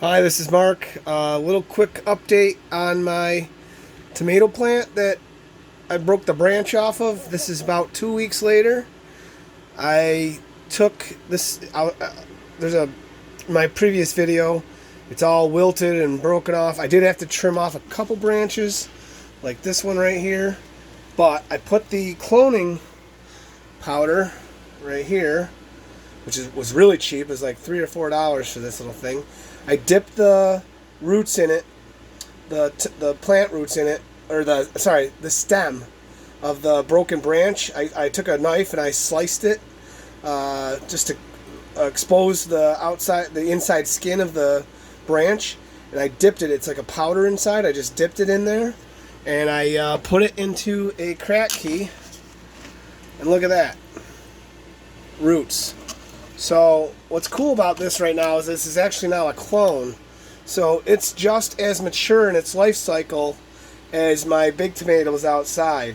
Hi, this is Mark. A little quick update on my tomato plant that I broke the branch off of. This is about 2 weeks later. I took this out. My previous video. It's all wilted and broken off. I did have to trim off a couple branches, like this one right here. But I put the cloning powder right here, which was really cheap. It was like $3 or $4 for this little thing. I dipped the roots in it, the plant roots in it, or the stem of the broken branch. I took a knife and I sliced it just to expose the inside skin of the branch, and I dipped it. It's like a powder inside. I just dipped it in there, and I put it into a crack key, and look at that, roots. So what's cool about this right now is this is actually now a clone. So it's just as mature in its life cycle as my big tomatoes outside.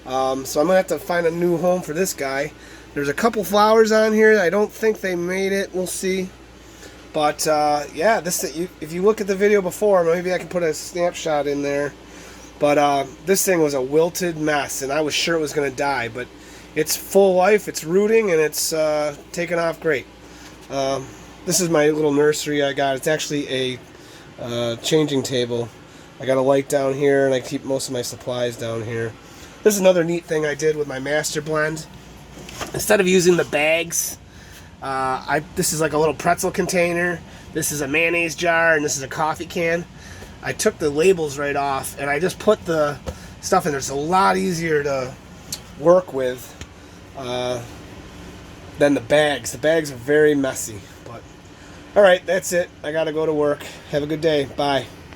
So I'm going to have to find a new home for this guy. There's a couple flowers on here. I don't think they made it. We'll see. But yeah, if you look at the video before, maybe I can put a snapshot in there. But this thing was a wilted mess, and I was sure it was going to die. But it's full life, it's rooting, and it's taken off great. This is my little nursery I got. It's actually a changing table. I got a light down here, and I keep most of my supplies down here. This is another neat thing I did with my master blend. Instead of using the bags, this is like a little pretzel container. This is a mayonnaise jar, and this is a coffee can. I took the labels right off, and I just put the stuff in there. It's a lot easier to work with than the bags. The bags are very messy. But all right, that's it. I gotta go to work. Have a good day. Bye.